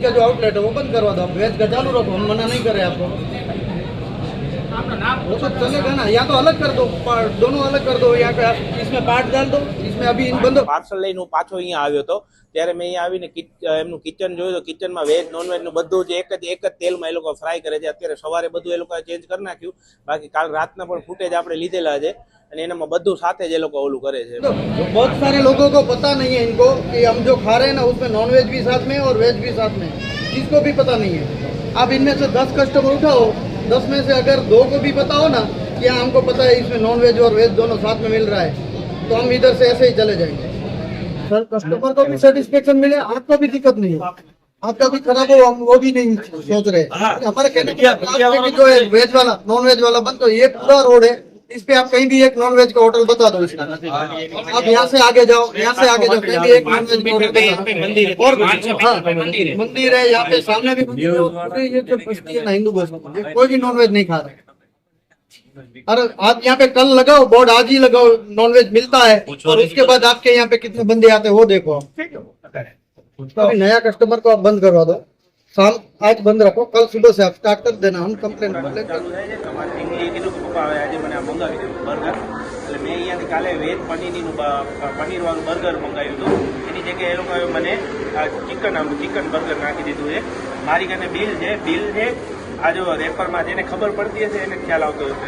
का जो आउटलेट है वो बंद करवा दो, आप वेज का चालू रखो, हम मना नहीं कर रहे आपको। वो तो चलेगा ना, या तो अलग कर दो, दोनों अलग कर दो, यहाँ पे आप इसमें पार्ट डाल दो, इसमें अभी इन बंदो પાર્સલ લઈને હું પાછો અહીંયા આવ્યો હતો ત્યારે મેં અહીંયા આવીને એમનું કિચન જોયું તો કિચનમાં વેજ નોનવેજનું બધું જ એક જ તેલમાં એ લોકો ફ્રાય કરે છે। અત્યારે સવારે બધું એ લોકોએ ચેન્જ કરી નાખ્યું, બાકી કાલ રાતના પણ ફૂટેજ આપણે લીધેલા છે અને એનામાં બધું સાથે જ એ લોકો ઓલું કરે છે। बहुत सारे लोगों को पता नहीं है इनको कि हम जो खा रहे हैं ना उसमें नॉनवेज भी साथ में और वेज भी साथ में, किसको भी पता नहीं है। आप इनमें से 10 कस्टमर उठाओ, 10 में से अगर 2 को भी पता हो ना कि हाँ हमको पता है इसमें नॉनवेज और वेज दोनों साथ में मिल रहा है, तो हम इधर से ऐसे ही चले जाएंगे। सर कस्टमर को भी सेटिस्फेक्शन मिले, आपको भी दिक्कत नहीं है, आपका भी खराब हो हम वो भी नहीं सोच रहे। हमारे कहने की जो है वेज वाला नॉन वेज वाला बंद, तो ये पूरा रोड है, इस पे आप कहीं भी एक नॉन वेज का होटल बता दो इसका। आप यहाँ से आगे जाओ, यहाँ से आगे जाओ, कहीं भी एक नॉन वेज का होटल और मंदिर है यहाँ पे, सामने भी मंदिर है। ये जो बस्ती है ना हिंदू बस्ती, कोई भी नॉन वेज नहीं खा रहा। अरे आप यहाँ पे कल लगाओ बोर्ड, आज ही लगाओ नॉनवेज मिलता है, और उसके बाद आपके यहाँ पे कितने बंदे आते हैं वो देखो। अभी नया कस्टमर को आप बंद करवा दो, शाम आज बंद रखो, कल सुबह से आप स्टार्ट कर देना, हम कंप्लेन ચાલુ થાય છે। તમારે એ કીધું કે પપ્પા હવે આજે મને આ મંગાવી દીધું બર્ગર, એટલે મેં અહીંયાથી કાલે વેજ પનીરવાળું બર્ગર મંગાવ્યું હતું, એની જગ્યાએ એ લોકોએ મને ચિકન બર્ગર નાખી દીધું છે। મારી કને બિલ છે આ જો રેપરમાં જેને ખબર પડતી હશે એને ખ્યાલ આવતો હશે।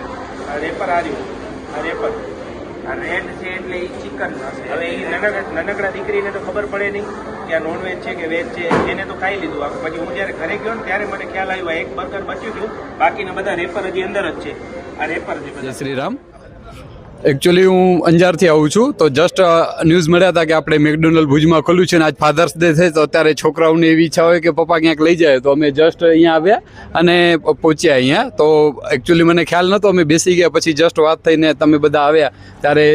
આ રેપર આ રહ્યું, આ રેપર આ રેડ છે એટલે એ ચિકન હશે। હવે એ નાનકડા દીકરીને તો ખબર પડે નહીં કે આ નોનવેજ છે કે વેજ છે, એને તો ખાઈ લીધું આખું। પછી હું જ્યારે ઘરે ગયો ને ત્યારે મને ખ્યાલ આવ્યો એક બર્ગર બચ્યું હતું, બાકીના બધા રેપર હજી અંદર જ છે। આ રેપર છે બધા। જય શ્રી રામ। એકચ્યુઅલી હું અંજારથી આવું છું, તો જસ્ટ ન્યૂઝ મળ્યા હતા કે આપણે મેકડોનલ્ડ ભુજમાં ખોલ્યું છે ને આજ ફાધર્સ ડે છે, તો અત્યારે છોકરાઓને એવી ઈચ્છા હોય કે પપ્પા ક્યાંક લઈ જાય, તો અમે જસ્ટ અહીંયા આવ્યા અને પહોંચ્યા અહીંયા। તો એકચ્યુઅલી મને ખ્યાલ નહોતો, અમે બેસી ગયા, પછી જસ્ટ વાત થઈને તમે બધા આવ્યા ત્યારે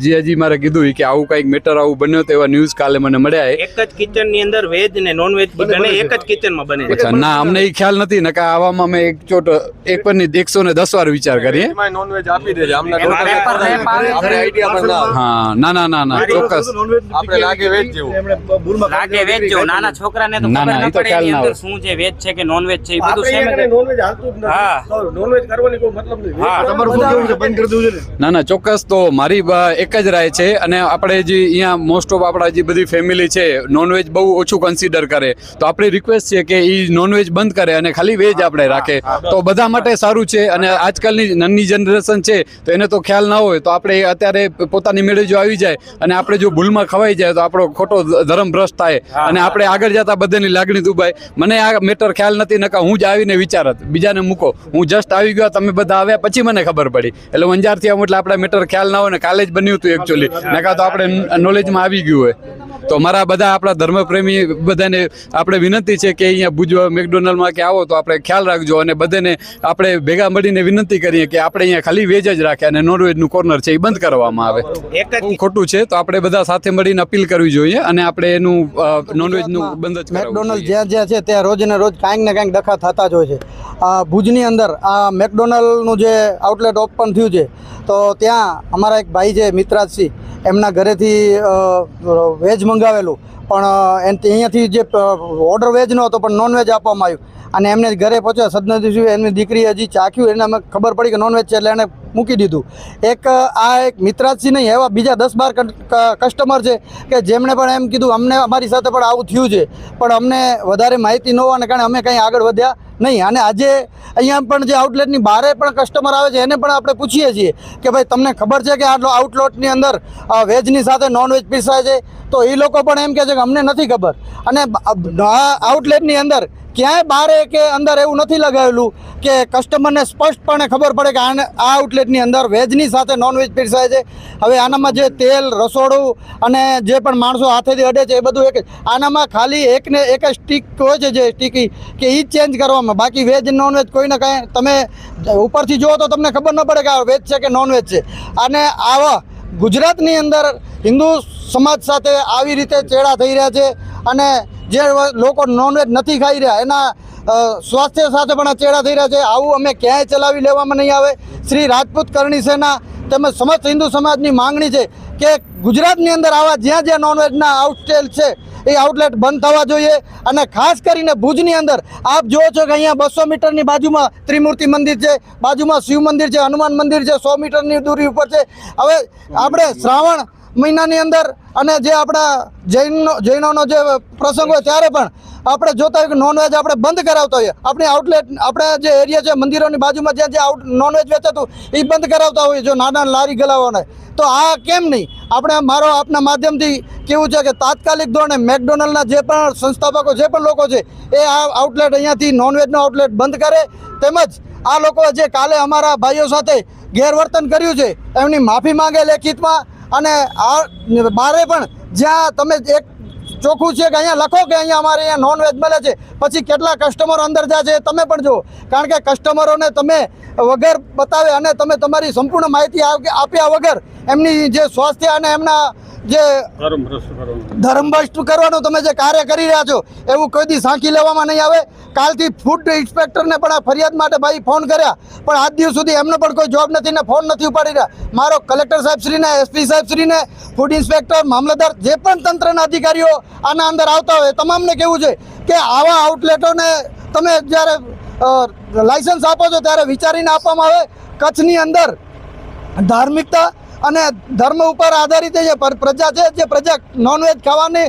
જીયાજી મારે કીધું કે આવું કંઈક મેટર આવું બન્યો, તો એવા ન્યૂઝ કાલે મને મળ્યા। એક જ કિચનની અંદર વેજ ને નોનવેજ બને, એક જ કિચનમાં બને। અચ્છા, ના અમને એ ખ્યાલ નથી ને, કે આવામાં અમે એક ચોટ એક પર ની 110 વાર વિચાર કરીએ। નોનવેજ આપી દેજે અમને, હા ના ચોક્કસ આપણે લાગે વેજ જેવું, લાગે વેજ જેવું, નાના છોકરાને તો ના, ખબર ના, ન એ તો પડે ખ્યાલ એની ના અંદર હોય। શું છે વેજ છે કે નોનવેજ છે, એ બધું સેમ જ નોનવેજ હાલતું જ નથી, હા નોનવેજ કરવાની કોઈ મતલબ નહીં। હા તમારું શું કેવું છે, બંધ કરી દેવું છે ને? ના ચોક્કસ, તો મારી એક જ રાય છે, અને આપણે જે અહીંયા મોસ્ટ ઓફ આપણા જે બધી ફેમિલી છે નોનવેજ બહુ ઓછું કન્સિડર કરે, તો આપણી રિક્વેસ્ટ છે કે એ નોનવેજ બંધ કરે અને ખાલી વેજ આપણે રાખે, તો બધા માટે સારું છે। અને આજકાલની નાની જનરેશન છે તો એને તો ખ્યાલ ના હોય, તો આપણે અત્યારે પોતાની મેળે જો આવી જાય અને આપણે જો ભૂલમાં ખવાઈ જાય તો આપણો ખોટો ધર્મ ભ્રષ્ટ થાય અને આપણે આગળ જતા બધાની લાગણી દુભાય। મને આ મેટર ખ્યાલ નથી, નકા હું જ આવીને વિચારત, બીજાને મૂકો, હું જસ્ટ આવી ગયો, તમે બધા આવ્યા પછી મને ખબર પડી, એટલે હું અંજારથી આવું એટલે આપણે મેટર ખ્યાલ ના હોય ને, કાલે જ બન્યું હતું એકચ્યુઅલી, નકા તો આપણે નોલેજમાં આવી ગયું હોય। તો મારા બધા આપણા ધર્મપ્રેમી બધાને આપણે વિનંતી છે કે અહીંયા ભુજ મેકડોનલ્ડમાં કે આવો તો આપણે ખ્યાલ રાખજો, અને બધાને આપણે ભેગા મળીને વિનંતી કરીએ કે આપણે અહીંયા ખાલી વેજ જ રાખે અને નોનવેજનું કોર્નર છે એ બંધ કરવામાં આવે। બહુ ખોટું છે, તો આપણે બધા સાથે મળીને અપીલ કરવી જોઈએ અને આપણે એનું નોનવેજનું બંધ જ મેકડોનલ્ડ જ્યાં છે ત્યાં રોજ ને રોજ કાંઈક ને કાંઈક ડખા થતા જ હોય છે। ભુજની અંદર આ મેકડોનલ્ડનું જે આઉટલેટ ઓપન થયું છે, તો ત્યાં અમારા એક ભાઈ છે મિત્રાજસિંહ, એમના ઘરેથી વેજ મંગાવેલું, પણ અહીંયાથી જે ઓર્ડર વેજનો હતો પણ નોનવેજ આપવામાં આવ્યું, અને એમને ઘરે પહોંચ્યા સદનસીબે એમની દીકરી હજી ચાખ્યું, એને અમે ખબર પડી કે નોનવેજ છે એટલે એને મૂકી દીધું। એક મિત્રાજસિંહ નહીં, એવા બીજા 10-12 કસ્ટમર છે કે જેમણે પણ એમ કીધું અમને અમારી સાથે પણ આવું થયું છે, પણ અમને વધારે માહિતી ન હોવાને કારણે અમે કંઈ આગળ વધ્યા નહીં। અને આજે અહીંયા પણ જે આઉટલેટની બહારે પણ કસ્ટમર આવે છે એને પણ આપણે પૂછીએ છીએ કે ભાઈ તમને ખબર છે કે આ આઉટલેટની અંદર વેજની સાથે નોનવેજ પીરસાય છે, તો એ લોકો પણ એમ કહે છે કે અમને નથી ખબર। અને આઉટલેટની અંદર ક્યાંય બહારે કે અંદર એવું નથી લગાવેલું કે કસ્ટમરને સ્પષ્ટપણે ખબર પડે કે આ આઉટલેટની અંદર વેજની સાથે નોનવેજ પીરસાય છે। હવે આનામાં જે તેલ, રસોડું અને જે પણ માણસો હાથેથી અડે છે એ બધું એક જ, આનામાં ખાલી એક જ સ્ટીક હોય છે, જે સ્ટીકી કે એ જ ચેન્જ કરવામાં, બાકી વેજ નોનવેજ કોઈને કાંઈ તમે ઉપરથી જુઓ તો તમને ખબર ન પડે કે આ વેજ છે કે નોનવેજ છે। અને આવા ગુજરાતની અંદર હિન્દુ સમાજ સાથે આવી રીતે ચેડા થઈ રહ્યા છે, અને જે લોકો નોનવેજ નથી ખાઈ રહ્યા એના સ્વાસ્થ્ય સાથે પણ આ ચેડા થઈ રહ્યા છે। આવું અમે ક્યાંય ચલાવી લેવામાં નહીં આવે। શ્રી રાજપૂત કરણી સેના તેમજ સમસ્ત હિન્દુ સમાજની માંગણી છે કે ગુજરાતની અંદર આવા જ્યાં જ્યાં નોનવેજના આઉટલેટ છે એ આઉટલેટ બંધ થવા જોઈએ. અને ખાસ કરીને ભુજની અંદર આપ જુઓ છો કે અહીંયા 200 મીટરની બાજુમાં ત્રિમૂર્તિ મંદિર છે, બાજુમાં શિવ મંદિર છે, હનુમાન મંદિર છે, 100 મીટરની દૂરી ઉપર છે. હવે આપણે શ્રાવણ મહિનાની અંદર અને જે આપણા જૈનોનો જે પ્રસંગ હોય ત્યારે પણ આપણે જોતા હોય કે નોનવેજ આપણે બંધ કરાવતા હોઈએ. આપણી આઉટલેટ આપણા જે એરિયા છે મંદિરોની બાજુમાં જ્યાં જે નોનવેજ વેચાતું એ બંધ કરાવતા હોઈએ જો નાના લારી ગલાઓને. તો આ કેમ નહીં? આપણે મારો આપના માધ્યમથી કેવું છે કે તાત્કાલિક ધોરણે મેકડોનલ્ડના જે પણ સંસ્થાપકો જે પણ લોકો છે એ આ આઉટલેટ અહીંયાથી નોનવેજનો આઉટલેટ બંધ કરે. તેમજ આ લોકો જે કાલે અમારા ભાઈઓ સાથે ગેરવર્તન કર્યું છે એમની માફી માંગે લેખિતમાં. અને આ બારે પણ જ્યાં તમે એક ચોખ્ખું છે કે અહીંયા લખો કે અહીંયા અમારે અહીંયા નોનવેજ મળે છે, પછી કેટલા કસ્ટમરો અંદર જાય છે તમે પણ જુઓ. કારણ કે કસ્ટમરોને તમે વગર બતાવે અને તમે તમારી સંપૂર્ણ માહિતી આપ્યા વગર એમની જે સ્વાસ્થ્ય અને એમના જે ધર્મભ્રષ્ટ કરવાનું તમે જે કાર્ય કરી રહ્યા છો એવું કોઈ દી સાંખી લેવામાં નહીં આવે. કાલથી ફૂડ ઇન્સ્પેક્ટરને પણ આ ફરિયાદ માટે ભાઈ ફોન કર્યા પણ આજ દિવસ સુધી એમનો પણ કોઈ જવાબ નથી ને ફોન નથી ઉપાડી રહ્યા. મારો કલેક્ટર સાહેબશ્રીને, એસપી સાહેબશ્રીને, ફૂડ ઇન્સ્પેક્ટર, મામલતદાર જે પણ તંત્રના અધિકારીઓ આના અંદર આવતા હોય તમામને કહેવું છે કે આવા આઉટલેટોને તમે જ્યારે લાયસન્સ આપો છો ત્યારે વિચારીને આપવામાં આવે. કચ્છની અંદર ધાર્મિકતા અને ધર્મ ઉપર આધારિત જે પ્રજા છે, જે પ્રજા નોનવેજ ખાવાની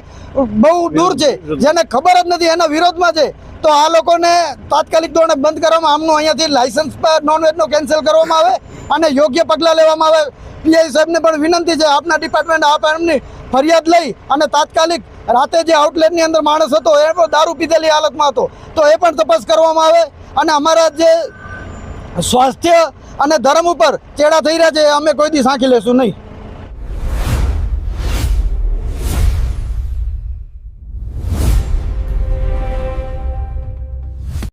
બહુ દૂર છે, જેને ખબર જ નથી એના વિરોધમાં છે, તો આ લોકોને તાત્કાલિક ધોરણે બંધ કરવામાં, આમનું અહીંયાથી લાયસન્સ પર નોનવેજનો કેન્સલ કરવામાં આવે અને યોગ્ય પગલાં લેવામાં આવે. પીઆઈ સાહેબને પણ વિનંતી છે આપના ડિપાર્ટમેન્ટ આપ એમની ફરિયાદ લઈ અને તાત્કાલિક રાતે જે આઉટલેટની અંદર માણસ હતો એ પણ દારૂ પીધેલી હાલતમાં હતો તો એ પણ તપાસ કરવામાં આવે. અને અમારા જે સ્વાસ્થ્ય અને ધર્મ ઉપર ચેડા થઈ રહ્યા છે અમે કોઈ દી સાંખી લેશું નહીં.